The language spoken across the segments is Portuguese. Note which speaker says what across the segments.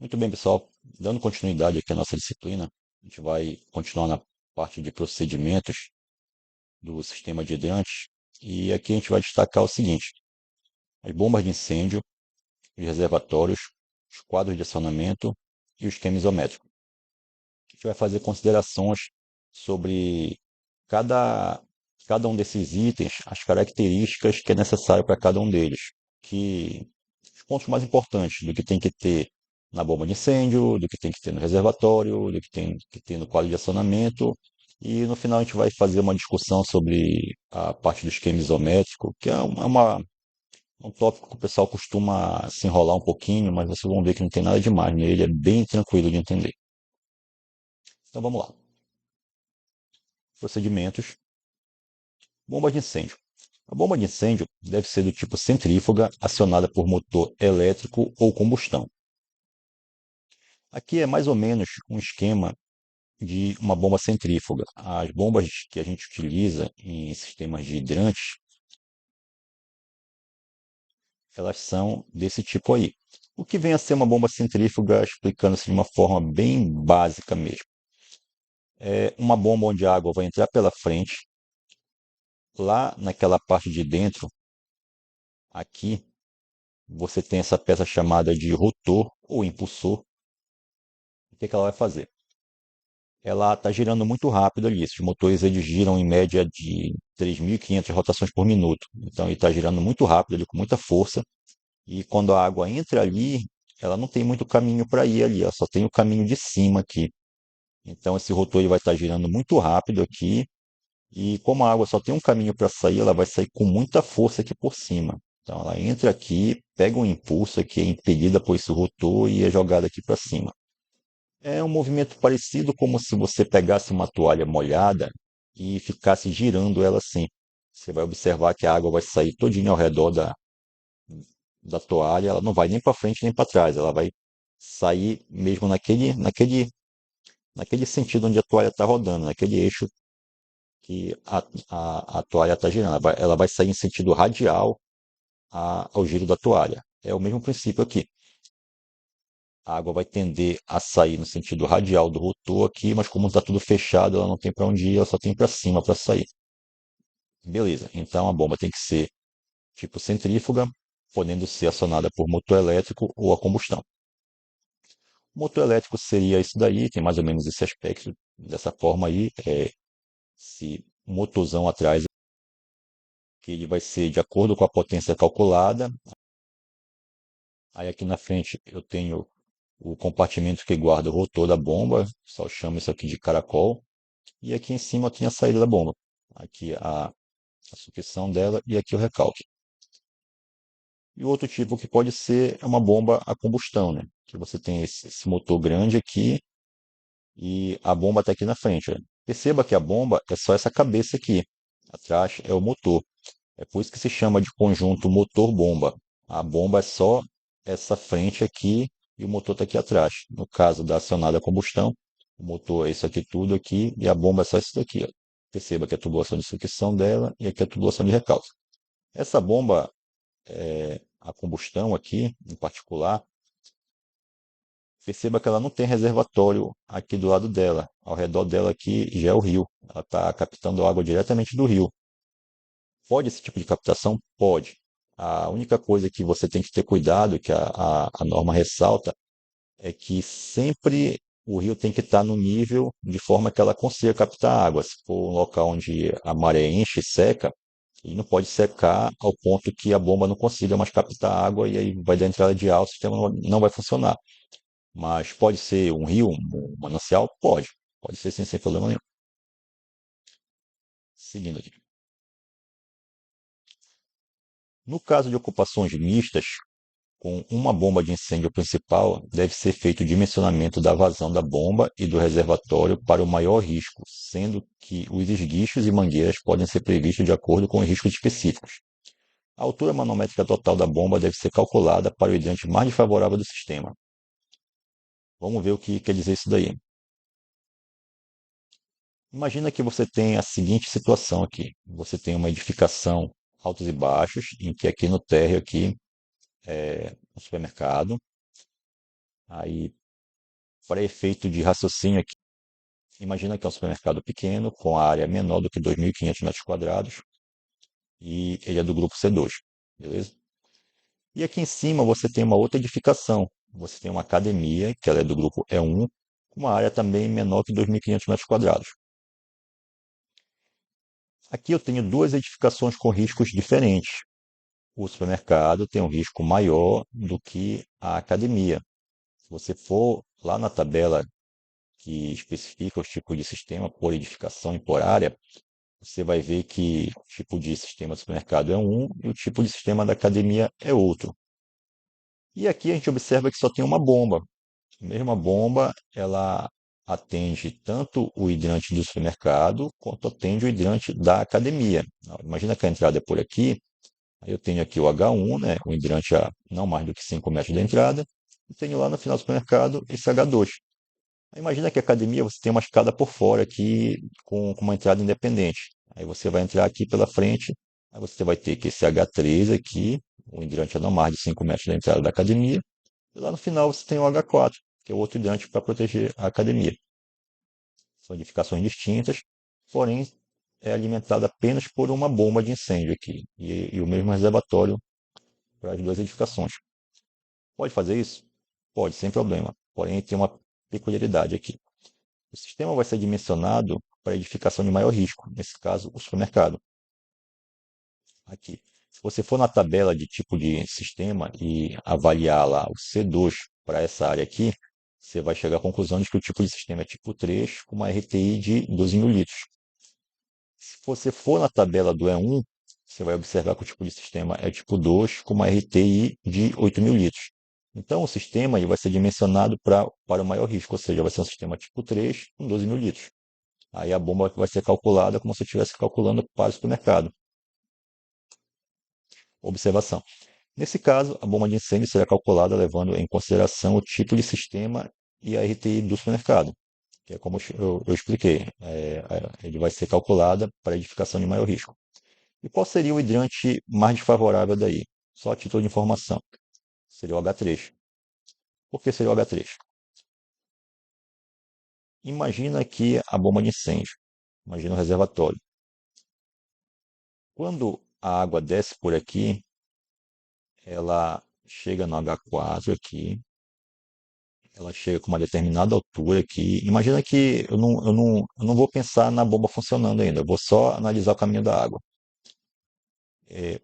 Speaker 1: Muito bem, pessoal. Dando continuidade aqui à nossa disciplina, a gente vai continuar na parte de procedimentos do sistema de hidrantes. E aqui a gente vai destacar o seguinte: as bombas de incêndio, os reservatórios, os quadros de acionamento e o esquema isométrico. A gente vai fazer considerações sobre cada, cada um desses itens, as características que é necessário para cada um deles, que os pontos mais importantes do que tem que ter na bomba de incêndio, do que tem que ter no reservatório, do que tem que ter no quadro de acionamento. E no final a gente vai fazer uma discussão sobre a parte do esquema isométrico, que é um tópico que o pessoal costuma se enrolar um pouquinho, mas vocês vão ver que não tem nada demais nele, é bem tranquilo de entender. Então vamos lá. Procedimentos. Bomba de incêndio. A bomba de incêndio deve ser do tipo centrífuga, acionada por motor elétrico ou combustão. Aqui é mais ou menos um esquema de uma bomba centrífuga. As bombas que a gente utiliza em sistemas de hidrantes, elas são desse tipo aí. O que vem a ser uma bomba centrífuga, explicando-se de uma forma bem básica mesmo. É uma bomba onde a água vai entrar pela frente, lá naquela parte de dentro, aqui, você tem essa peça chamada de rotor ou impulsor. O que ela vai fazer? Ela está girando muito rápido ali. Esses motores eles giram em média de 3.500 rotações por minuto. Então ele está girando muito rápido ali, com muita força. E quando a água entra ali, ela não tem muito caminho para ir ali, ela só tem o caminho de cima aqui. Então esse rotor ele vai estar girando muito rápido aqui. E como a água só tem um caminho para sair, ela vai sair com muita força aqui por cima. Então ela entra aqui, pega um impulso aqui, é impelida por esse rotor e é jogada aqui para cima. É um movimento parecido como se você pegasse uma toalha molhada e ficasse girando ela assim. Você vai observar que a água vai sair todinha ao redor da toalha, ela não vai nem para frente nem para trás, ela vai sair mesmo naquele sentido onde a toalha está rodando, naquele eixo que a toalha está girando. Ela vai sair em sentido radial ao giro da toalha. É o mesmo princípio aqui. A água vai tender a sair no sentido radial do rotor aqui, mas como está tudo fechado, ela não tem para onde ir, ela só tem para cima para sair. Beleza, então a bomba tem que ser tipo centrífuga, podendo ser acionada por motor elétrico ou a combustão. O motor elétrico seria isso daí, tem mais ou menos esse aspecto dessa forma aí, esse motorzão atrás, que ele vai ser de acordo com a potência calculada. Aí aqui na frente eu tenho o compartimento que guarda o rotor da bomba, só chama isso aqui de caracol. E aqui em cima tem a saída da bomba. Aqui a sucção dela e aqui o recalque. E o outro tipo que pode ser é uma bomba a combustão, né? Que você tem esse motor grande aqui e a bomba está aqui na frente. Ó. Perceba que a bomba é só essa cabeça aqui. Atrás é o motor. É por isso que se chama de conjunto motor-bomba. A bomba é só essa frente aqui e o motor está aqui atrás. No caso da acionada a combustão, o motor é isso aqui tudo aqui e a bomba é só isso daqui. Ó. Perceba que a tubulação de sucção dela e aqui a tubulação de recalque. Essa bomba, a combustão aqui, em particular, perceba que ela não tem reservatório aqui do lado dela. Ao redor dela aqui já é o rio. Ela está captando água diretamente do rio. Pode esse tipo de captação? Pode. A única coisa que você tem que ter cuidado, que a norma ressalta, é que sempre o rio tem que estar no nível de forma que ela consiga captar água. Se for um local onde a maré enche e seca, ele não pode secar ao ponto que a bomba não consiga mais captar água e aí vai dar entrada de ar, o sistema não vai funcionar. Mas pode ser um rio, um manancial? Pode. Pode ser sem problema nenhum. Seguindo aqui. No caso de ocupações mistas, com uma bomba de incêndio principal, deve ser feito o dimensionamento da vazão da bomba e do reservatório para o maior risco, sendo que os esguichos e mangueiras podem ser previstos de acordo com os riscos específicos. A altura manométrica total da bomba deve ser calculada para o hidrante mais desfavorável do sistema. Vamos ver o que quer dizer isso daí. Imagina que você tem a seguinte situação aqui. Você tem uma edificação altos e baixos, em que aqui no térreo aqui é um supermercado. Aí, para efeito de raciocínio aqui, imagina que é um supermercado pequeno, com a área menor do que 2.500 metros quadrados, e ele é do grupo C2, beleza? E aqui em cima você tem uma outra edificação. Você tem uma academia, que ela é do grupo E1, com uma área também menor que 2.500 metros quadrados. Aqui eu tenho duas edificações com riscos diferentes. O supermercado tem um risco maior do que a academia. Se você for lá na tabela que especifica os tipos de sistema por edificação e por área, você vai ver que o tipo de sistema do supermercado é um e o tipo de sistema da academia é outro. E aqui a gente observa que só tem uma bomba. A mesma bomba, ela atende tanto o hidrante do supermercado quanto atende o hidrante da academia. Imagina que a entrada é por aqui, aí eu tenho aqui o H1, né, o hidrante a não mais do que 5 metros da entrada, e tenho lá no final do supermercado esse H2. Aí imagina que a academia você tem uma escada por fora aqui com uma entrada independente. Aí você vai entrar aqui pela frente, aí você vai ter que esse H3 aqui, o hidrante a não mais de 5 metros da entrada da academia, e lá no final você tem o H4, que é o outro hidrante para proteger a academia. São edificações distintas, porém é alimentada apenas por uma bomba de incêndio aqui, e o mesmo reservatório para as duas edificações. Pode fazer isso? Pode, sem problema. Porém, tem uma peculiaridade aqui. O sistema vai ser dimensionado para edificação de maior risco, nesse caso, o supermercado. Aqui. Se você for na tabela de tipo de sistema e avaliar lá o C2 para essa área aqui, você vai chegar à conclusão de que o tipo de sistema é tipo 3, com uma RTI de 12.000 litros. Se você for na tabela do E1, você vai observar que o tipo de sistema é tipo 2, com uma RTI de 8.000 litros. Então, o sistema ele vai ser dimensionado para o maior risco, ou seja, vai ser um sistema tipo 3, com 12.000 litros. Aí a bomba vai ser calculada como se estivesse calculando para o supermercado. Observação. Nesse caso, a bomba de incêndio será calculada levando em consideração o tipo de sistema e a RTI do supermercado, que é como eu expliquei. Ele vai ser calculada para edificação de maior risco. E qual seria o hidrante mais desfavorável daí? Só a título de informação. Seria o H3. Por que seria o H3? Imagina aqui a bomba de incêndio. Imagina o reservatório. Quando a água desce por aqui, ela chega no H4 aqui, ela chega com uma determinada altura aqui. Imagina que eu não vou pensar na bomba funcionando ainda, eu vou só analisar o caminho da água.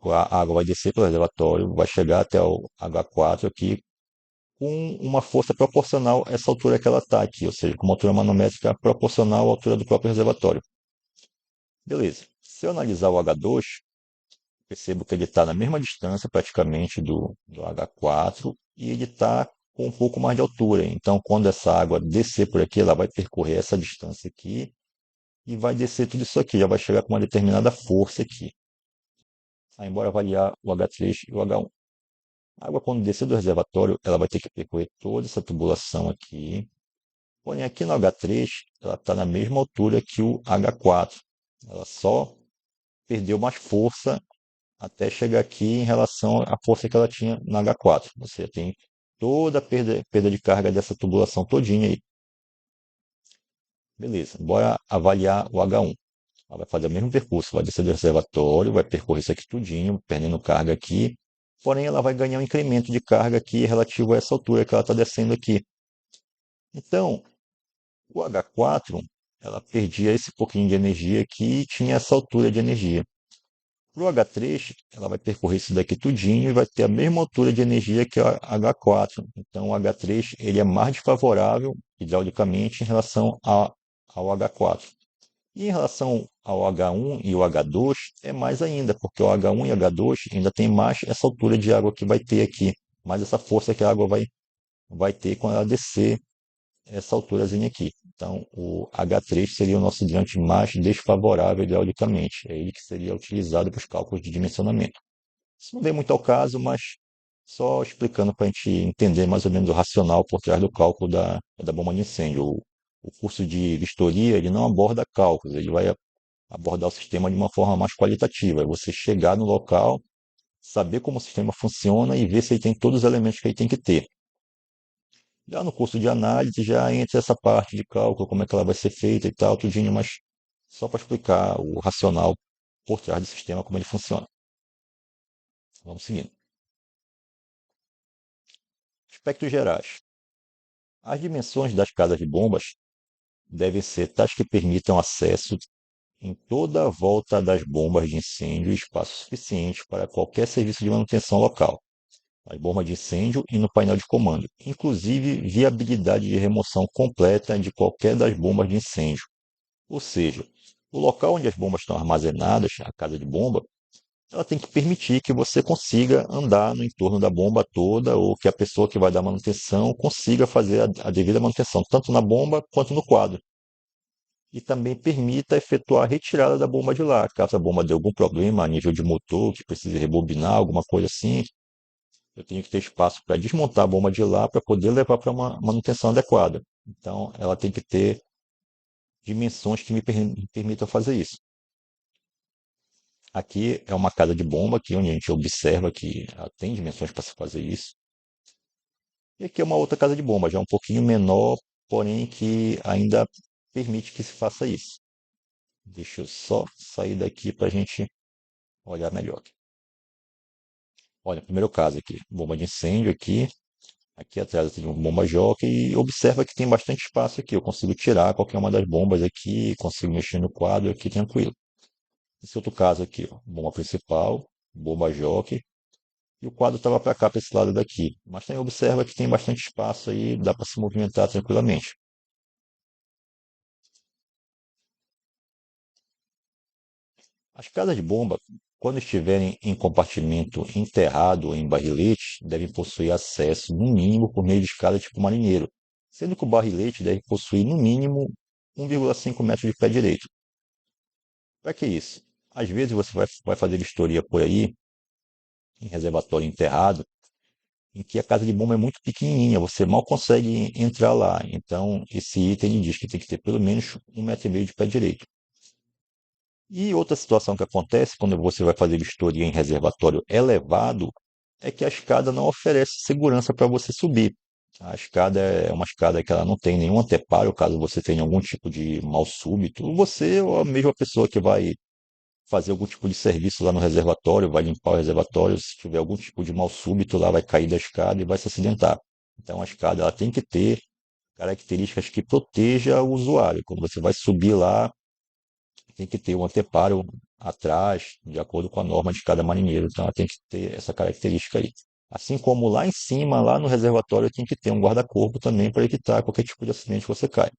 Speaker 1: A água vai descer pelo reservatório, vai chegar até o H4 aqui com uma força proporcional a essa altura que ela está aqui, ou seja, com uma altura manométrica proporcional à altura do próprio reservatório. Beleza. Se eu analisar o H2, percebo que ele está na mesma distância praticamente do H4 e ele está com um pouco mais de altura. Então, quando essa água descer por aqui, ela vai percorrer essa distância aqui e vai descer tudo isso aqui, já vai chegar com uma determinada força aqui. Aí, embora avaliar o H3 e o H1. A água, quando descer do reservatório, ela vai ter que percorrer toda essa tubulação aqui. Porém, aqui no H3, ela está na mesma altura que o H4. Ela só perdeu mais força até chegar aqui em relação à força que ela tinha no H4. Você tem toda a perda de carga dessa tubulação todinha aí. Beleza, bora avaliar o H1. Ela vai fazer o mesmo percurso, vai descer do reservatório, vai percorrer isso aqui tudinho, perdendo carga aqui. Porém, ela vai ganhar um incremento de carga aqui relativo a essa altura que ela está descendo aqui. Então, o H4, ela perdia esse pouquinho de energia aqui e tinha essa altura de energia. Para o H3, ela vai percorrer isso daqui tudinho e vai ter a mesma altura de energia que o H4. Então, o H3 ele é mais desfavorável hidraulicamente em relação ao H4. E em relação ao H1 e o H2, é mais ainda, porque o H1 e o H2 ainda tem mais essa altura de água que vai ter aqui, mais essa força que a água vai ter quando ela descer essa alturazinha aqui. Então, o H3 seria o nosso hidrante mais desfavorável hidraulicamente. É ele que seria utilizado para os cálculos de dimensionamento. Isso não vem muito ao caso, mas só explicando para a gente entender mais ou menos o racional por trás do cálculo da bomba de incêndio. O curso de vistoria ele não aborda cálculos, ele vai abordar o sistema de uma forma mais qualitativa. É você chegar no local, saber como o sistema funciona e ver se ele tem todos os elementos que ele tem que ter. Já no curso de análise, já entra essa parte de cálculo, como é que ela vai ser feita e tal, tudinho, mas só para explicar o racional por trás do sistema, como ele funciona. Vamos seguindo. Aspectos gerais. As dimensões das casas de bombas devem ser tais que permitam acesso em toda a volta das bombas de incêndio e espaço suficiente para qualquer serviço de manutenção local, as bombas de incêndio e no painel de comando, inclusive viabilidade de remoção completa de qualquer das bombas de incêndio. Ou seja, o local onde as bombas estão armazenadas, a casa de bomba, ela tem que permitir que você consiga andar no entorno da bomba toda ou que a pessoa que vai dar manutenção consiga fazer a devida manutenção, tanto na bomba quanto no quadro. E também permita efetuar a retirada da bomba de lá, caso a bomba dê algum problema a nível de motor, que precise rebobinar, alguma coisa assim. Eu tenho que ter espaço para desmontar a bomba de lá para poder levar para uma manutenção adequada. Então, ela tem que ter dimensões que me permitam fazer isso. Aqui é uma casa de bomba, aqui onde a gente observa que ela tem dimensões para se fazer isso. E aqui é uma outra casa de bomba, já um pouquinho menor, porém que ainda permite que se faça isso. Deixa eu só sair daqui para a gente olhar melhor. Olha, primeiro caso aqui, bomba de incêndio aqui. Aqui atrás tem uma bomba jockey e observa que tem bastante espaço aqui. Eu consigo tirar qualquer uma das bombas aqui, consigo mexer no quadro aqui tranquilo. Esse outro caso aqui, ó, bomba principal, bomba jockey, e o quadro estava para cá, para esse lado daqui. Mas também observa que tem bastante espaço aí, dá para se movimentar tranquilamente. As casas de bomba, quando estiverem em compartimento enterrado ou em barrilete, devem possuir acesso, no mínimo, por meio de escada tipo marinheiro, sendo que o barrilete deve possuir, no mínimo, 1,5 metros de pé direito. Para que isso? Às vezes você vai fazer vistoria por aí, em reservatório enterrado, em que a casa de bomba é muito pequenininha, você mal consegue entrar lá. Então, esse item diz que tem que ter pelo menos 1,5 metro de pé direito. E outra situação que acontece quando você vai fazer vistoria em reservatório elevado é que a escada não oferece segurança para você subir. A escada é uma escada que ela não tem nenhum anteparo, caso você tenha algum tipo de mal súbito. Você ou a mesma pessoa que vai fazer algum tipo de serviço lá no reservatório, vai limpar o reservatório, se tiver algum tipo de mal súbito lá, vai cair da escada e vai se acidentar. Então a escada ela tem que ter características que proteja o usuário. Quando você vai subir lá, tem que ter um anteparo atrás, de acordo com a norma de cada marinheiro. Então ela tem que ter essa característica aí. Assim como lá em cima, lá no reservatório, tem que ter um guarda-corpo também para evitar qualquer tipo de acidente que você cai.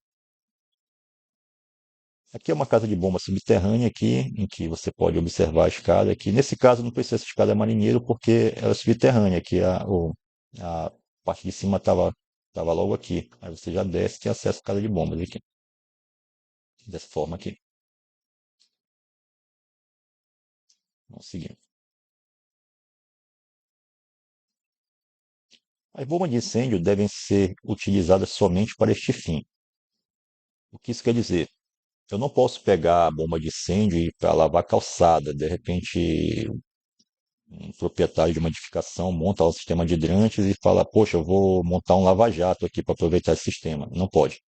Speaker 1: Aqui é uma casa de bomba subterrânea aqui, em que você pode observar a escada aqui. Nesse caso não precisa ser escada marinheiro porque ela é subterrânea, aqui a parte de cima estava logo aqui. Aí você já desce e tem acesso à casa de bombas aqui. Dessa forma aqui. Vamos seguir. As bombas de incêndio devem ser utilizadas somente para este fim. O que isso quer dizer? Eu não posso pegar a bomba de incêndio e ir para lavar calçada. De repente, um proprietário de uma edificação monta um sistema de hidrantes e fala: Poxa, eu vou montar um lava-jato aqui para aproveitar esse sistema. Não pode.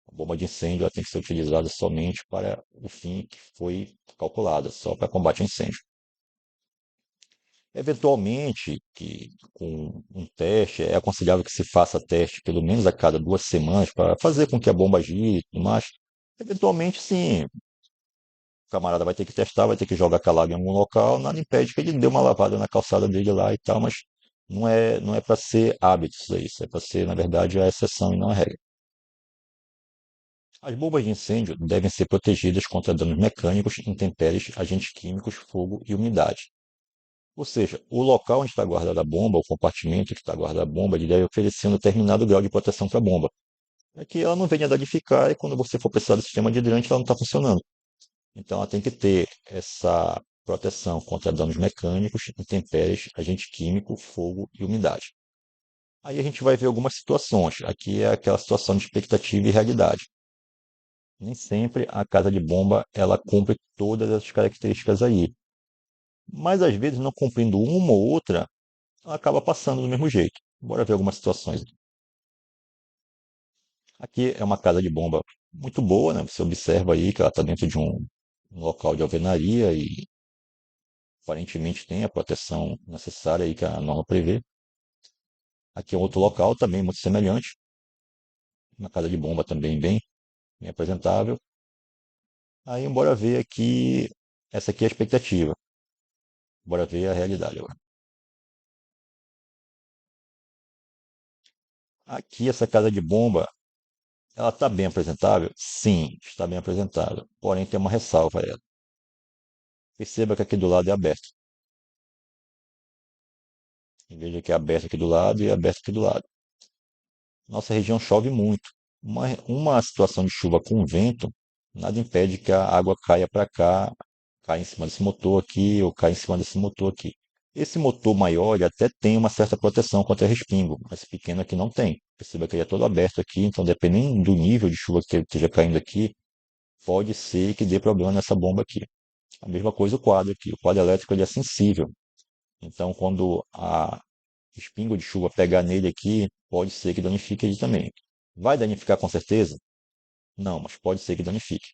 Speaker 1: A bomba de incêndio ela tem que ser utilizada somente para o fim que foi calculada, só para combate a incêndio. Eventualmente, que com um teste, é aconselhável que se faça teste pelo menos a cada 2 semanas para fazer com que a bomba gire e tudo mais. Eventualmente, sim, o camarada vai ter que testar, vai ter que jogar aquela água em algum local, nada impede que ele dê uma lavada na calçada dele lá e tal, mas não é para ser hábito isso é para ser, na verdade, a exceção e não a regra. As bombas de incêndio devem ser protegidas contra danos mecânicos, intempéries, agentes químicos, fogo e umidade. Ou seja, o local onde está guardada a bomba, o compartimento que está guardada a bomba, ele deve oferecer um determinado grau de proteção para a bomba. É que ela não venha danificar e quando você for precisar do sistema de hidrante, ela não está funcionando. Então ela tem que ter essa proteção contra danos mecânicos, intempéries, agente químico, fogo e umidade. Aí a gente vai ver algumas situações. Aqui é aquela situação de expectativa e realidade. Nem sempre a casa de bomba ela cumpre todas as características aí. Mas às vezes, não cumprindo uma ou outra, ela acaba passando do mesmo jeito. Bora ver algumas situações. Aqui é uma casa de bomba muito boa, né? Você observa aí que ela está dentro de um local de alvenaria e aparentemente tem a proteção necessária aí que a norma prevê. Aqui é outro local também muito semelhante, uma casa de bomba também bem apresentável. Aí, bora ver aqui, essa aqui é a expectativa, bora ver a realidade agora. Aqui essa casa de bomba, ela está bem apresentável? Sim, está bem apresentável. Porém, tem uma ressalva a ela. Perceba que aqui do lado é aberto. Veja que é aberto aqui do lado e é aberto aqui do lado. Nossa região chove muito. Uma situação de chuva com vento, nada impede que a água caia para cá, caia em cima desse motor aqui ou caia em cima desse motor aqui. Esse motor maior, ele até tem uma certa proteção contra respingo, mas esse pequeno aqui não tem. Perceba que ele é todo aberto aqui, então dependendo do nível de chuva que esteja caindo aqui, pode ser que dê problema nessa bomba aqui. A mesma coisa o quadro aqui. O quadro elétrico ele é sensível. Então, quando a espingo de chuva pegar nele aqui, pode ser que danifique ele também. Vai danificar com certeza? Não, mas pode ser que danifique.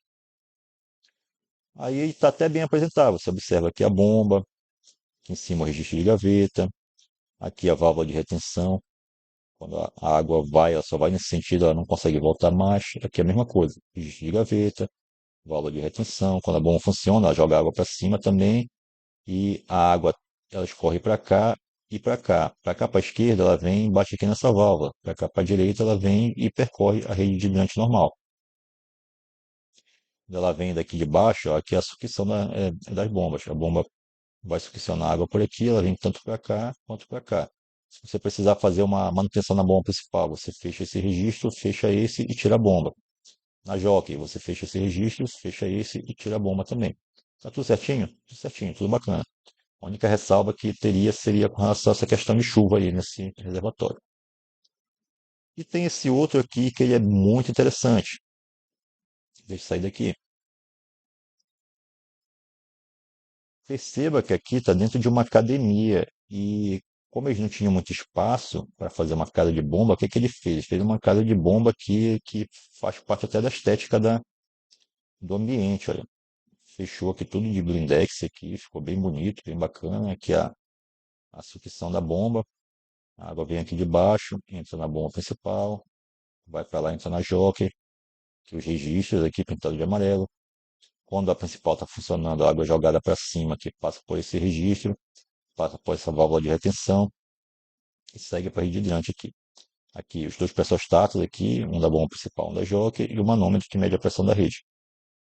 Speaker 1: Aí está até bem apresentável. Você observa aqui a bomba, aqui em cima o registro de gaveta, aqui a válvula de retenção. Quando a água vai, ela só vai nesse sentido, ela não consegue voltar mais. Aqui é a mesma coisa. Registro de gaveta, válvula de retenção. Quando a bomba funciona, ela joga água para cima também. E a água ela escorre para cá e para cá. Para cá para a esquerda, ela vem e bate aqui nessa válvula. Para cá para a direita, ela vem e percorre a rede de hidrante normal. Ela vem daqui de baixo, ó, aqui é a sucção das bombas. A bomba vai succionar água por aqui, ela vem tanto para cá quanto para cá. Se você precisar fazer uma manutenção na bomba principal, você fecha esse registro, fecha esse e tira a bomba. Na jockey, você fecha esse registro, fecha esse e tira a bomba também. Tá tudo certinho? Tudo certinho, tudo bacana. A única ressalva que teria seria com relação a essa questão de chuva aí nesse reservatório. E tem esse outro aqui que ele é muito interessante. Deixa eu sair daqui. Perceba que aqui está dentro de uma academia e como eles não tinham muito espaço para fazer uma casa de bomba, o que que ele fez? Ele fez uma casa de bomba que faz parte até da estética do ambiente, olha. Fechou aqui tudo de blindex aqui, ficou bem bonito, bem bacana. Aqui a sucção da bomba, a água vem aqui de baixo, entra na bomba principal, vai para lá, entra na jockey, que os registros aqui pintados de amarelo. Quando a principal está funcionando, a água é jogada para cima, que passa por esse registro, passa por essa válvula de retenção e segue para a rede hidrante aqui. Aqui os dois pressostatos aqui, um da bomba principal, um da jockey e o manômetro que mede a pressão da rede.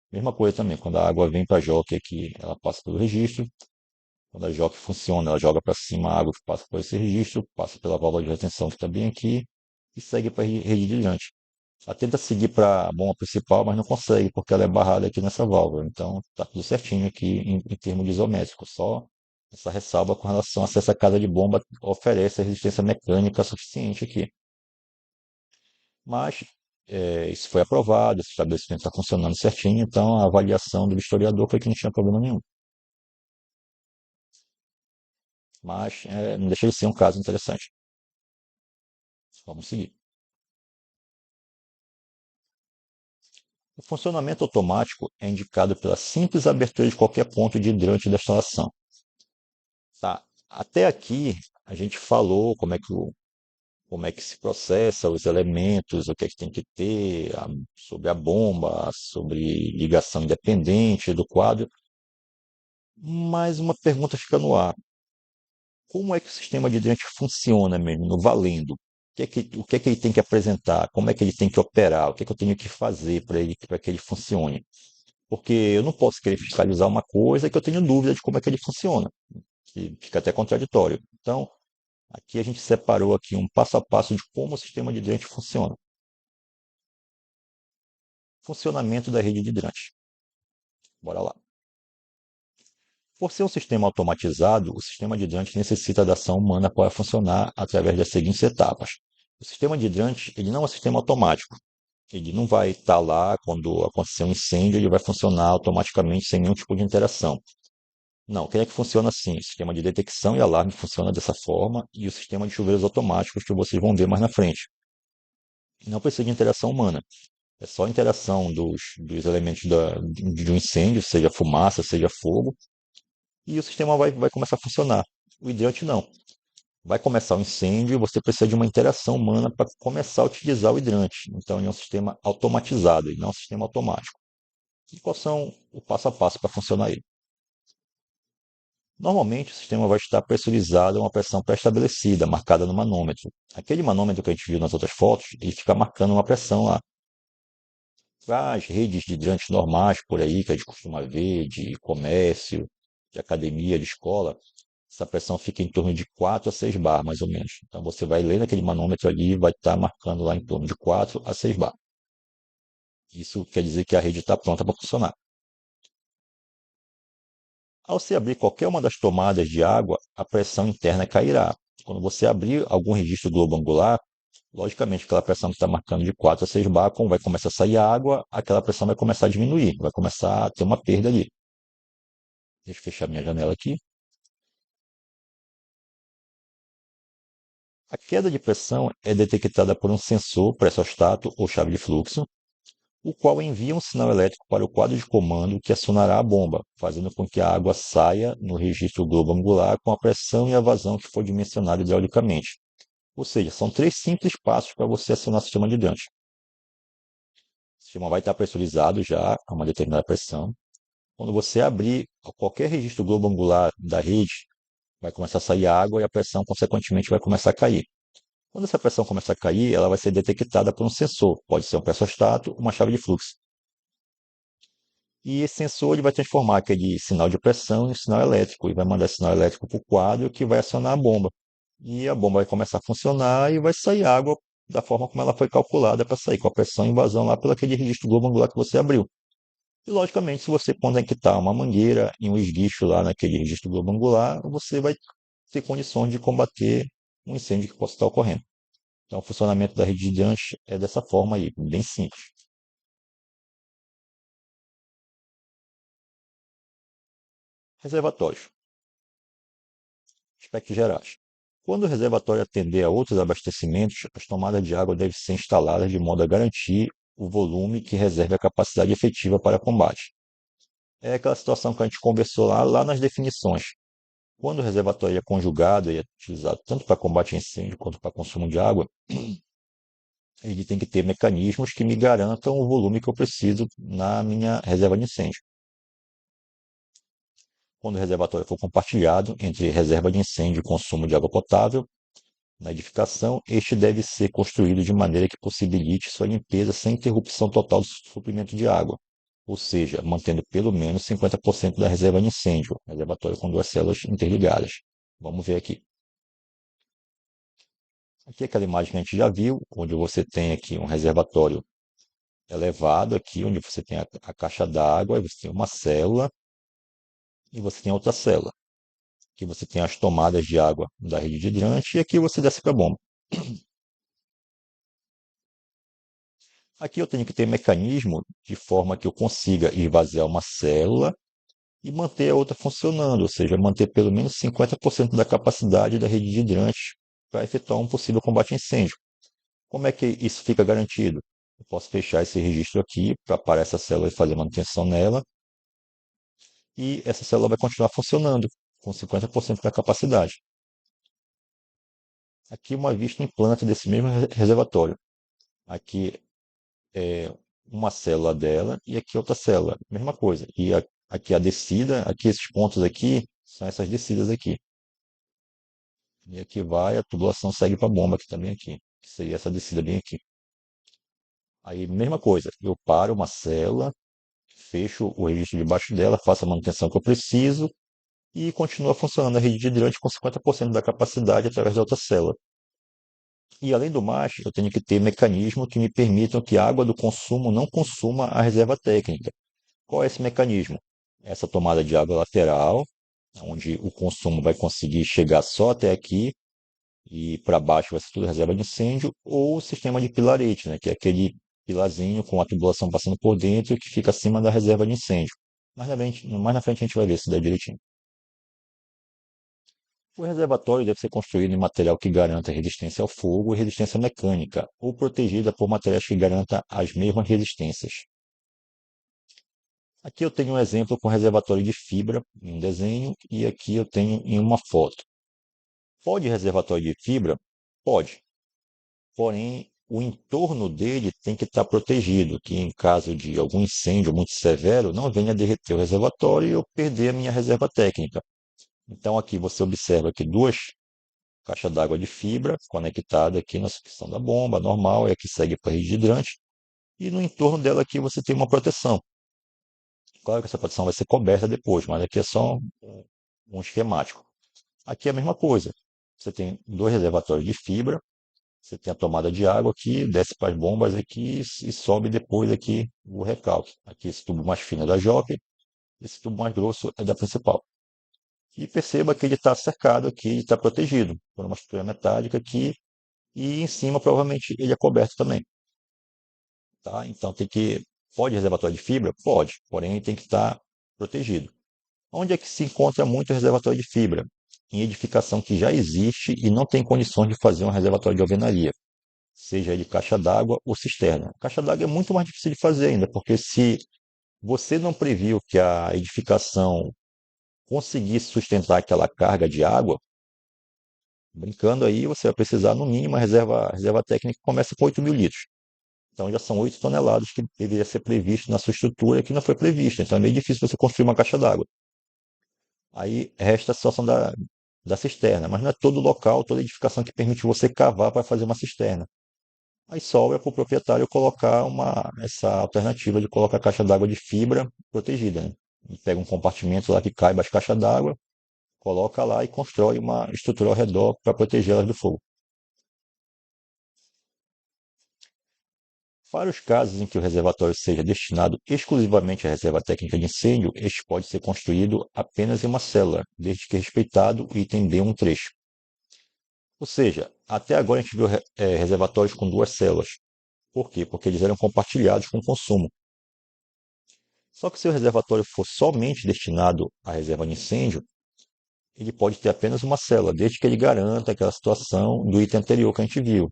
Speaker 1: Mesma coisa também, quando a água vem para a jockey aqui, ela passa pelo registro. Quando a jockey funciona, ela joga para cima a água que passa por esse registro, passa pela válvula de retenção que está bem aqui e segue para a rede hidrante. Ela tenta seguir para a bomba principal, mas não consegue, porque ela é barrada aqui nessa válvula. Então, está tudo certinho aqui em termos de isométrico. Só essa ressalva com relação a se essa casa de bomba oferece a resistência mecânica suficiente aqui. Mas isso foi aprovado, esse estabelecimento está funcionando certinho, então a avaliação do historiador foi que não tinha problema nenhum. Mas não deixa de ser um caso interessante. Vamos seguir. O funcionamento automático é indicado pela simples abertura de qualquer ponto de hidrante da instalação. Tá. Até aqui a gente falou como é que se processa os elementos, o que é que tem que ter, sobre a bomba, sobre ligação independente do quadro. Mas uma pergunta fica no ar. Como é que o sistema de hidrante funciona mesmo, no valendo? O que é que ele tem que apresentar? Como é que ele tem que operar? O que é que eu tenho que fazer para que ele funcione? Porque eu não posso querer fiscalizar uma coisa que eu tenho dúvida de como é que ele funciona, que fica até contraditório. Então, aqui a gente separou aqui um passo a passo de como o sistema de hidrante funciona. Funcionamento da rede de hidrante. Bora lá. Por ser um sistema automatizado, o sistema de hidrante necessita da ação humana para funcionar através das seguintes etapas. O sistema de hidrante ele não é um sistema automático. Ele não vai estar lá quando acontecer um incêndio, ele vai funcionar automaticamente sem nenhum tipo de interação. Não, quem é que funciona assim? O sistema de detecção e alarme funciona dessa forma e o sistema de chuveiros automáticos que vocês vão ver mais na frente. Não precisa de interação humana. É só a interação dos elementos de um incêndio, seja fumaça, seja fogo, e o sistema vai começar a funcionar. O hidrante não. Vai começar o incêndio e você precisa de uma interação humana para começar a utilizar o hidrante. Então, ele é um sistema automatizado e não um sistema automático. E quais são o passo a passo para funcionar ele? Normalmente, o sistema vai estar pressurizado a uma pressão pré-estabelecida, marcada no manômetro. Aquele manômetro que a gente viu nas outras fotos, ele fica marcando uma pressão lá. Para as redes de hidrantes normais por aí, que a gente costuma ver, de comércio, de academia, de escola, essa pressão fica em torno de 4 a 6 bar, mais ou menos. Então você vai ler naquele manômetro ali e vai estar marcando lá em torno de 4 a 6 bar. Isso quer dizer que a rede está pronta para funcionar. Ao se abrir qualquer uma das tomadas de água, a pressão interna cairá. Quando você abrir algum registro globo angular, logicamente aquela pressão que está marcando de 4 a 6 bar, como vai começar a sair água, aquela pressão vai começar a diminuir, vai começar a ter uma perda ali. Deixa eu fechar minha janela aqui. A queda de pressão é detectada por um sensor, pressostato ou chave de fluxo, o qual envia um sinal elétrico para o quadro de comando que acionará a bomba, fazendo com que a água saia no registro globo angular com a pressão e a vazão que for dimensionado hidraulicamente. Ou seja, são três simples passos para você acionar o sistema de hidrante. O sistema vai estar pressurizado já a uma determinada pressão. Quando você abrir qualquer registro globo angular da rede, vai começar a sair água e a pressão, consequentemente, vai começar a cair. Quando essa pressão começar a cair, ela vai ser detectada por um sensor. Pode ser um pressostato, uma chave de fluxo. E esse sensor ele vai transformar aquele sinal de pressão em sinal elétrico e vai mandar sinal elétrico para o quadro que vai acionar a bomba. E a bomba vai começar a funcionar e vai sair água da forma como ela foi calculada para sair, com a pressão e vazão lá pelo aquele registro globo angular que você abriu. E, logicamente, se você conectar uma mangueira e um esguicho lá naquele registro globo angular, você vai ter condições de combater um incêndio que possa estar ocorrendo. Então, o funcionamento da rede de hidrante é dessa forma aí, bem simples. Reservatórios. Aspectos gerais. Quando o reservatório atender a outros abastecimentos, as tomadas de água devem ser instaladas de modo a garantir o volume que reserve a capacidade efetiva para combate. É aquela situação que a gente conversou lá nas definições. Quando o reservatório é conjugado e é utilizado tanto para combate a incêndio quanto para consumo de água, ele tem que ter mecanismos que me garantam o volume que eu preciso na minha reserva de incêndio. Quando o reservatório for compartilhado entre reserva de incêndio e consumo de água potável, na edificação, este deve ser construído de maneira que possibilite sua limpeza sem interrupção total do suprimento de água, ou seja, mantendo pelo menos 50% da reserva de incêndio, reservatório com duas células interligadas. Vamos ver aqui. Aqui é aquela imagem que a gente já viu, onde você tem aqui um reservatório elevado, aqui onde você tem a caixa d'água, você tem uma célula e você tem outra célula. Aqui você tem as tomadas de água da rede de hidrante e aqui você desce para a bomba. Aqui eu tenho que ter mecanismo de forma que eu consiga esvaziar uma célula e manter a outra funcionando, ou seja, manter pelo menos 50% da capacidade da rede de hidrante para efetuar um possível combate a incêndio. Como é que isso fica garantido? Eu posso fechar esse registro aqui para parar essa célula e fazer manutenção nela, e essa célula vai continuar funcionando com 50% da capacidade. Aqui uma vista em planta desse mesmo reservatório. Aqui é uma célula dela e aqui outra célula, mesma coisa. E aqui a descida, aqui esses pontos aqui são essas descidas aqui. E aqui vai, a tubulação segue para a bomba aqui também aqui, que seria essa descida bem aqui. Aí, mesma coisa, eu paro uma célula, fecho o registro debaixo dela, faço a manutenção que eu preciso e continua funcionando a rede de hidrante com 50% da capacidade através da outra célula. E além do mais, eu tenho que ter mecanismos que me permitam que a água do consumo não consuma a reserva técnica. Qual é esse mecanismo? Essa tomada de água lateral, onde o consumo vai conseguir chegar só até aqui e para baixo vai ser tudo reserva de incêndio, ou o sistema de pilarete, né, que é aquele pilarzinho com a tubulação passando por dentro que fica acima da reserva de incêndio. Mais na frente a gente vai ver isso daí direitinho. O reservatório deve ser construído em material que garanta resistência ao fogo e resistência mecânica, ou protegida por materiais que garantam as mesmas resistências. Aqui eu tenho um exemplo com reservatório de fibra em um desenho e aqui eu tenho em uma foto. Pode reservatório de fibra? Pode. Porém, o entorno dele tem que estar protegido, que em caso de algum incêndio muito severo, não venha derreter o reservatório e eu perder a minha reserva técnica. Então aqui você observa que duas caixas d'água de fibra conectadas aqui na sucção da bomba, normal, é que segue para a rede de hidrante, e no entorno dela aqui você tem uma proteção. Claro que essa proteção vai ser coberta depois, mas aqui é só um esquemático. Aqui é a mesma coisa. Você tem dois reservatórios de fibra, você tem a tomada de água aqui, desce para as bombas aqui e sobe depois aqui o recalque. Aqui esse tubo mais fino é da Jockey, esse tubo mais grosso é da principal. E perceba que ele está cercado aqui, ele está protegido por uma estrutura metálica aqui, e em cima provavelmente ele é coberto também. Tá? Então tem que. Pode reservatório de fibra? Pode, porém tem que estar protegido. Onde é que se encontra muito reservatório de fibra? Em edificação que já existe e não tem condições de fazer um reservatório de alvenaria, seja ele caixa d'água ou cisterna. Caixa d'água é muito mais difícil de fazer ainda, porque se você não previu que a edificação conseguisse sustentar aquela carga de água, brincando aí, você vai precisar, no mínimo, a reserva técnica que começa com 8 mil litros. Então já são 8 toneladas que deveria ser previsto na sua estrutura que não foi previsto. Então é meio difícil você construir uma caixa d'água. Aí resta a situação da cisterna, mas não é todo local, toda edificação que permite você cavar para fazer uma cisterna. Aí sobra para o proprietário colocar essa alternativa de colocar caixa d'água de fibra protegida. Né? Ele pega um compartimento lá que caiba as caixas d'água, coloca lá e constrói uma estrutura ao redor para protegê-las do fogo. Para os casos em que o reservatório seja destinado exclusivamente à reserva técnica de incêndio, este pode ser construído apenas em uma célula, desde que respeitado o item B1 trecho. Ou seja, até agora a gente viu reservatórios com duas células. Por quê? Porque eles eram compartilhados com o consumo. Só que se o reservatório for somente destinado à reserva de incêndio, ele pode ter apenas uma célula, desde que ele garanta aquela situação do item anterior que a gente viu,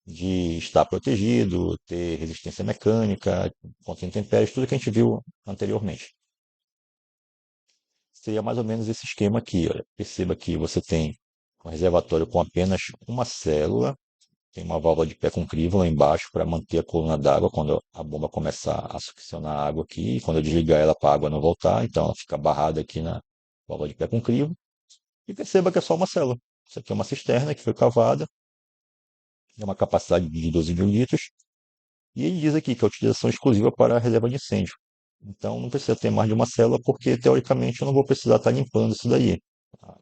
Speaker 1: de estar protegido, ter resistência mecânica, contra intempéries, tudo que a gente viu anteriormente. Seria mais ou menos esse esquema aqui. Olha. Perceba que você tem um reservatório com apenas uma célula, tem uma válvula de pé com crivo lá embaixo para manter a coluna d'água quando a bomba começar a succionar a água aqui. Quando eu desligar ela para a água não voltar, então ela fica barrada aqui na válvula de pé com crivo. E perceba que é só uma célula. Isso aqui é uma cisterna que foi cavada, tem uma capacidade de 12 mil litros. E ele diz aqui que é a utilização exclusiva para a reserva de incêndio. Então não precisa ter mais de uma célula, porque teoricamente eu não vou precisar estar limpando isso daí.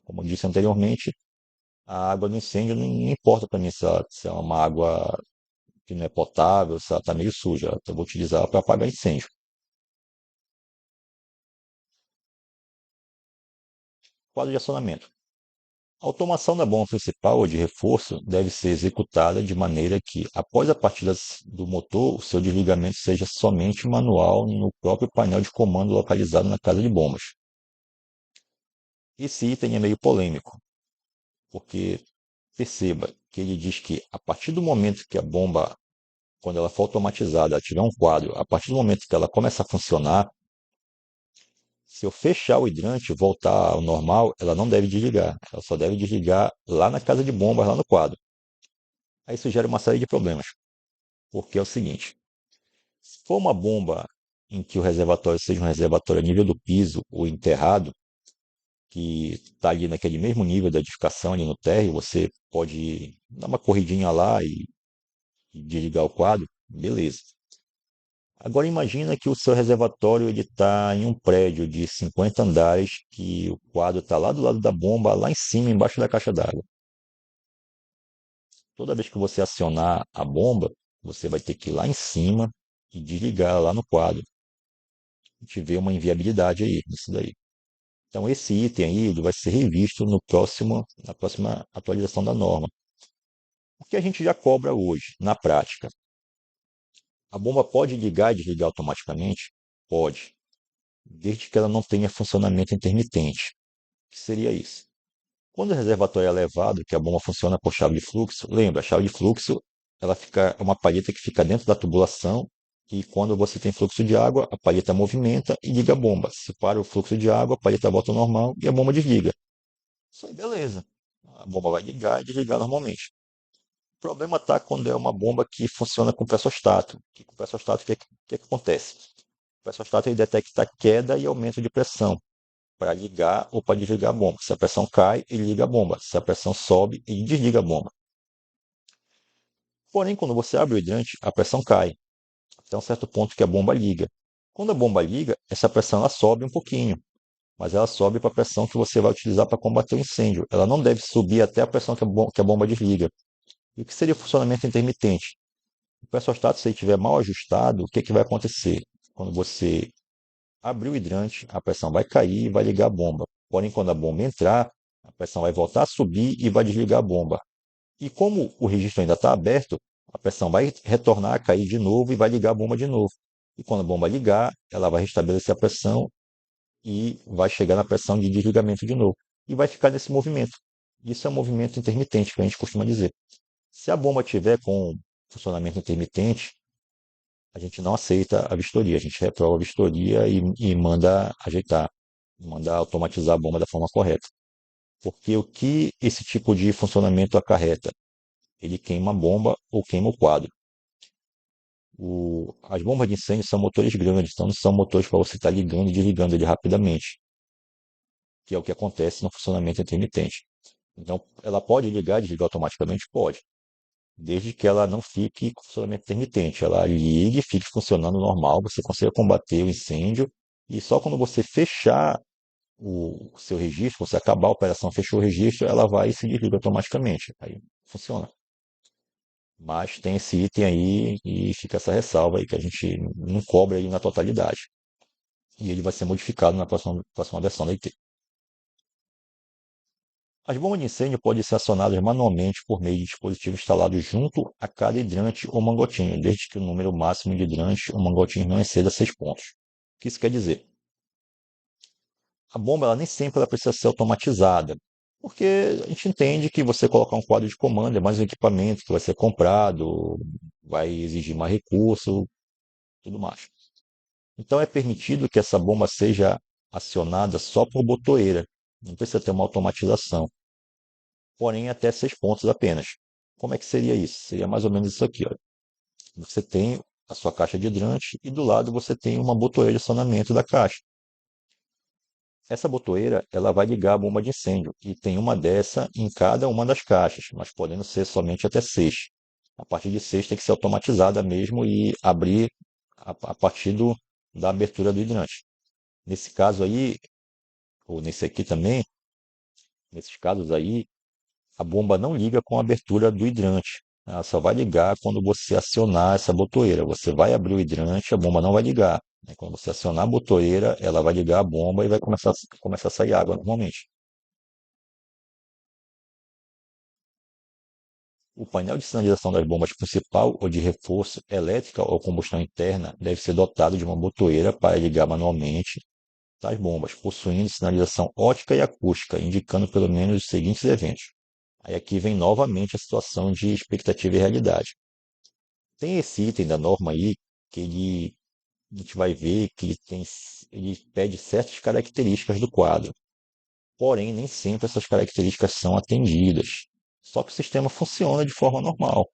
Speaker 1: Como eu disse anteriormente, a água do incêndio não importa para mim se é uma água que não é potável, se ela está meio suja. Eu vou utilizar ela para apagar incêndio. Quadro de acionamento. A automação da bomba principal ou de reforço deve ser executada de maneira que, após a partida do motor, o seu desligamento seja somente manual no próprio painel de comando localizado na casa de bombas. Esse item é meio polêmico, porque perceba que ele diz que a partir do momento que a bomba, quando ela for automatizada, ela tiver um quadro, a partir do momento que ela começa a funcionar, se eu fechar o hidrante e voltar ao normal, ela não deve desligar. Ela só deve desligar lá na casa de bombas, lá no quadro. Aí isso gera uma série de problemas. Porque é o seguinte: se for uma bomba em que o reservatório seja um reservatório a nível do piso ou enterrado, que está ali naquele mesmo nível da edificação ali no térreo, você pode dar uma corridinha lá e desligar o quadro, beleza. Agora imagina que o seu reservatório está em um prédio de 50 andares, que o quadro está lá do lado da bomba, lá em cima, embaixo da caixa d'água. Toda vez que você acionar a bomba, você vai ter que ir lá em cima e desligar lá no quadro. A gente vê uma inviabilidade aí nisso daí. Então esse item aí ele vai ser revisto na próxima atualização da norma. O que a gente já cobra hoje, na prática? A bomba pode ligar e desligar automaticamente? Pode, desde que ela não tenha funcionamento intermitente. O que seria isso? Quando o reservatório é elevado, que a bomba funciona por chave de fluxo, lembra, a chave de fluxo ela fica, é uma palheta que fica dentro da tubulação e quando você tem fluxo de água, a palheta movimenta e liga a bomba. Se para o fluxo de água, a palheta volta ao normal e a bomba desliga. Isso aí, beleza. A bomba vai ligar e desligar normalmente. O problema está quando é uma bomba que funciona com pressostato. Que com pressostato, o que acontece? O pressostato ele detecta queda e aumento de pressão para ligar ou para desligar a bomba. Se a pressão cai, ele liga a bomba. Se a pressão sobe, ele desliga a bomba. Porém, quando você abre o hidrante, a pressão cai. Até um certo ponto que a bomba liga. Quando a bomba liga, essa pressão ela sobe um pouquinho, mas ela sobe para a pressão que você vai utilizar para combater o incêndio. Ela não deve subir até a pressão que a bomba desliga. E o que seria o funcionamento intermitente? O pressostato, se ele estiver mal ajustado, o que, que vai acontecer? Quando você abrir o hidrante, a pressão vai cair e vai ligar a bomba. Porém, quando a bomba entrar, a pressão vai voltar a subir e vai desligar a bomba. E como o registro ainda está aberto, a pressão vai retornar a cair de novo e vai ligar a bomba de novo. E quando a bomba ligar, ela vai restabelecer a pressão e vai chegar na pressão de desligamento de novo. E vai ficar nesse movimento. Isso é um movimento intermitente, que a gente costuma dizer. Se a bomba tiver com funcionamento intermitente, a gente não aceita a vistoria, a gente reprova a vistoria e manda ajeitar, manda automatizar a bomba da forma correta. Porque o que esse tipo de funcionamento acarreta? Ele queima a bomba ou queima o quadro. As bombas de incêndio são motores grandes, então não são motores para você estar ligando e desligando ele rapidamente, que é o que acontece no funcionamento intermitente. Então, ela pode ligar e desligar automaticamente? Pode, desde que ela não fique com funcionamento intermitente. Ela ligue e fique funcionando normal, você consiga combater o incêndio, e só quando você fechar o seu registro, você acabar a operação, fechou o registro, ela vai e se desliga automaticamente. Aí funciona. Mas tem esse item aí e fica essa ressalva aí que a gente não cobre ele na totalidade. E ele vai ser modificado na próxima versão da IT. As bombas de incêndio podem ser acionadas manualmente por meio de dispositivos instalados junto a cada hidrante ou mangotinho, desde que o número máximo de hidrantes ou mangotinhos não exceda 6 pontos. O que isso quer dizer? A bomba ela nem sempre ela precisa ser automatizada, porque a gente entende que você colocar um quadro de comando é mais um equipamento que vai ser comprado, vai exigir mais recurso, tudo mais. Então é permitido que essa bomba seja acionada só por botoeira, não precisa ter uma automatização, porém até 6 pontos apenas. Como é que seria isso? Seria mais ou menos isso aqui, ó. Você tem a sua caixa de hidrante e do lado você tem uma botoeira de acionamento da caixa. Essa botoeira, ela vai ligar a bomba de incêndio e tem uma dessa em cada uma das caixas, mas podendo ser somente até 6. A partir de 6 tem que ser automatizada mesmo e abrir a partir da abertura do hidrante. Nesse caso aí, ou nesse aqui também, nesses casos aí, a bomba não liga com a abertura do hidrante. Ela só vai ligar quando você acionar essa botoeira. Você vai abrir o hidrante, a bomba não vai ligar. Quando você acionar a botoeira, ela vai ligar a bomba e vai começar a sair água normalmente. O painel de sinalização das bombas principal ou de reforço, elétrica ou combustão interna, deve ser dotado de uma botoeira para ligar manualmente das bombas, possuindo sinalização ótica e acústica, indicando pelo menos os seguintes eventos. Aí aqui vem novamente a situação de expectativa e realidade. Tem esse item da norma aí que a gente vai ver que ele pede certas características do quadro. Porém, nem sempre essas características são atendidas. Só que o sistema funciona de forma normal.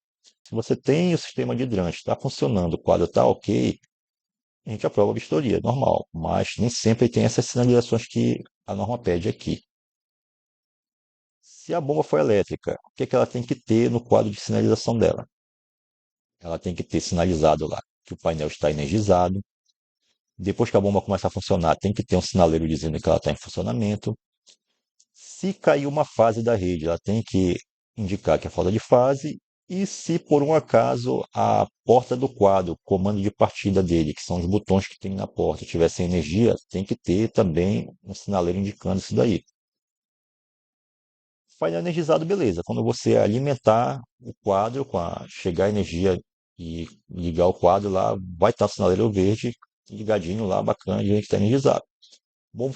Speaker 1: Se você tem o sistema de hidrante, está funcionando, o quadro está ok, a gente aprova a vistoria, normal. Mas nem sempre tem essas sinalizações que a norma pede aqui. Se a bomba for elétrica, o que é que ela tem que ter no quadro de sinalização dela? Ela tem que ter sinalizado lá que o painel está energizado. Depois que a bomba começar a funcionar, tem que ter um sinaleiro dizendo que ela está em funcionamento. Se cair uma fase da rede, ela tem que indicar que é falta de fase. E se por um acaso a porta do quadro, o comando de partida dele, que são os botões que tem na porta, tiver sem energia, tem que ter também um sinaleiro indicando isso daí. Painel energizado, beleza. Quando você alimentar o quadro, chegar a energia e ligar o quadro lá, vai estar o sinaleiro verde ligadinho lá, bacana, de que está energizado. Bom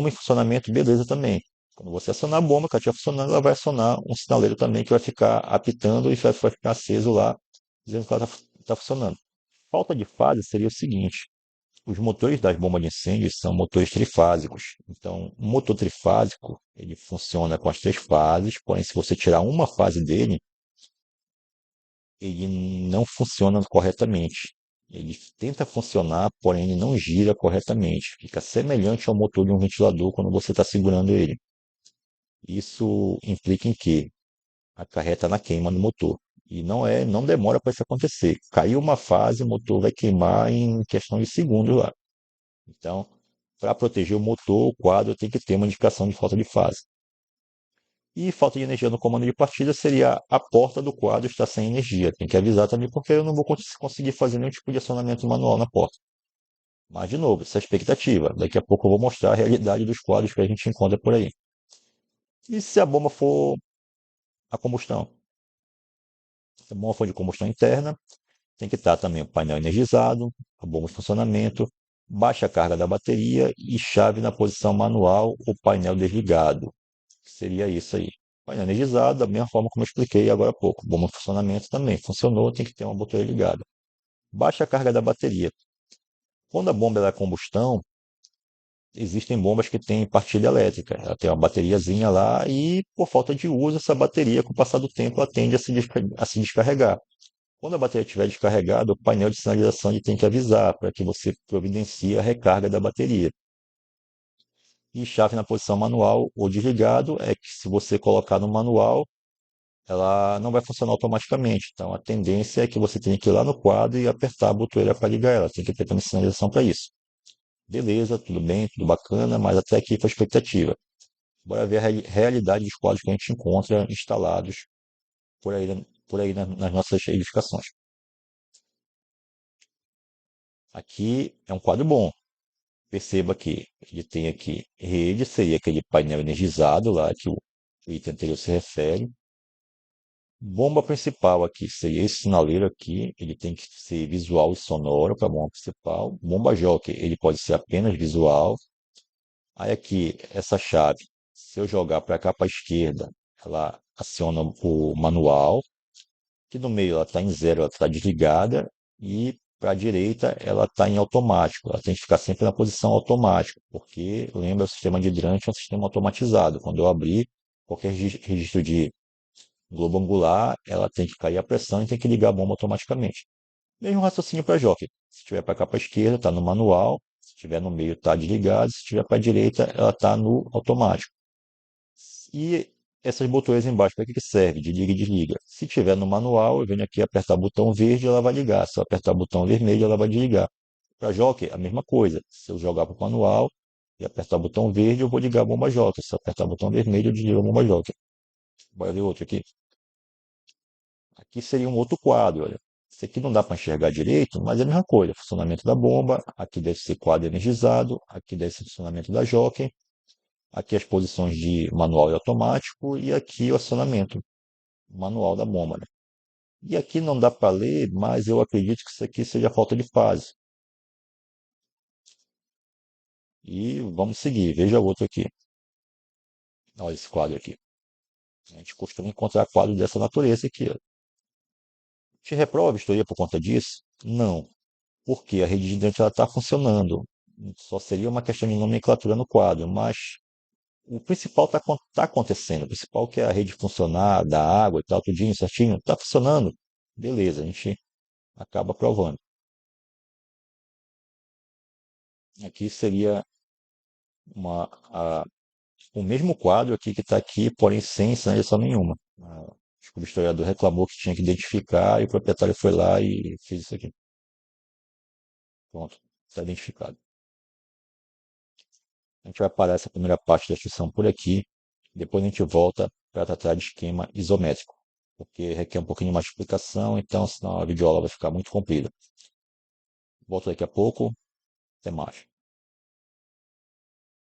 Speaker 1: em funcionamento, beleza também. Quando você acionar a bomba, que ela estiver funcionando, ela vai acionar um sinaleiro também que vai ficar apitando e vai ficar aceso lá, dizendo que ela está funcionando. Falta de fase seria o seguinte: os motores das bombas de incêndio são motores trifásicos. Então, um motor trifásico, ele funciona com as três fases, porém, se você tirar uma fase dele, ele não funciona corretamente. Ele tenta funcionar, porém ele não gira corretamente. Fica semelhante ao motor de um ventilador quando você está segurando ele. Isso implica em que acarreta na queima do motor. E não demora para isso acontecer. Caiu uma fase, o motor vai queimar em questão de segundos lá. Então, para proteger o motor, o quadro tem que ter uma indicação de falta de fase. E falta de energia no comando de partida seria a porta do quadro estar sem energia. Tem que avisar também, porque eu não vou conseguir fazer nenhum tipo de acionamento manual na porta. Mas, de novo, essa é a expectativa. Daqui a pouco eu vou mostrar a realidade dos quadros que a gente encontra por aí. E se a bomba for a combustão? Se a bomba for de combustão interna, tem que estar também o painel energizado, a bomba em funcionamento, baixa carga da bateria e chave na posição manual ou painel desligado. Seria isso aí. Painel energizado, da mesma forma como eu expliquei agora há pouco. Bomba em funcionamento também. Funcionou, tem que ter uma bateria ligada. Baixa carga da bateria. Quando a bomba é a combustão, existem bombas que têm partilha elétrica. Ela tem uma bateriazinha lá e, por falta de uso, essa bateria, com o passar do tempo, ela tende a se descarregar. Quando a bateria estiver descarregada, o painel de sinalização ele tem que avisar para que você providencie a recarga da bateria. E chave na posição manual ou desligado é que se você colocar no manual, ela não vai funcionar automaticamente. Então a tendência é que você tenha que ir lá no quadro e apertar a botoeira para ligar ela. Tem que ter também sinalização para isso. Beleza, tudo bem, tudo bacana, mas até aqui foi a expectativa. Bora ver a realidade dos quadros que a gente encontra instalados por aí nas nossas edificações. Aqui é um quadro bom. Perceba que ele tem aqui rede, seria aquele painel energizado lá que o item anterior se refere. Bomba principal aqui seria esse sinaleiro aqui, ele tem que ser visual e sonoro para a bomba principal. Bomba jockey, ele pode ser apenas visual. Aí aqui, essa chave, se eu jogar para cá para a esquerda, ela aciona o manual. Aqui no meio ela está em zero, ela está desligada. E para a direita ela está em automático. Ela tem que ficar sempre na posição automática, porque lembra, o sistema de hidrante é um sistema automatizado. Quando eu abrir qualquer registro de globo angular, ela tem que cair a pressão e tem que ligar a bomba automaticamente. Mesmo raciocínio para jockey. Se estiver para cá para a esquerda, está no manual. Se estiver no meio, está desligado. Se estiver para a direita, ela está no automático. E essas botões embaixo, para que serve? De liga e desliga. Se estiver no manual, eu venho aqui apertar o botão verde, ela vai ligar. Se eu apertar o botão vermelho, ela vai desligar. Para jockey, a mesma coisa. Se eu jogar para o manual e apertar o botão verde, eu vou ligar a bomba jockey. Se eu apertar o botão vermelho, eu desligo a bomba jockey. Bora ver outro aqui. Aqui seria um outro quadro, olha. Esse aqui não dá para enxergar direito, mas é a mesma coisa. Funcionamento da bomba, aqui deve ser quadro energizado, aqui deve ser funcionamento da jockey, aqui as posições de manual e automático, e aqui o acionamento manual da bomba, né? E aqui não dá para ler, mas eu acredito que isso aqui seja falta de fase. E vamos seguir, veja outro aqui. Olha esse quadro aqui. A gente costuma encontrar quadros dessa natureza aqui, ó. Te reprova a vistoria por conta disso? Não, porque a rede de hidrante está funcionando. Só seria uma questão de nomenclatura no quadro, mas o principal tá acontecendo. O principal que é a rede funcionar, da água e tal, tudinho certinho, está funcionando. Beleza, a gente acaba provando. Aqui seria o mesmo quadro aqui que está aqui, porém sem sinalização nenhuma. Acho que o historiador reclamou que tinha que identificar e o proprietário foi lá e fez isso aqui. Pronto, está identificado. A gente vai parar essa primeira parte da instrução por aqui. Depois a gente volta para tratar de esquema isométrico, porque requer um pouquinho mais de explicação, então senão a videoaula vai ficar muito comprida. Volto daqui a pouco. Até mais.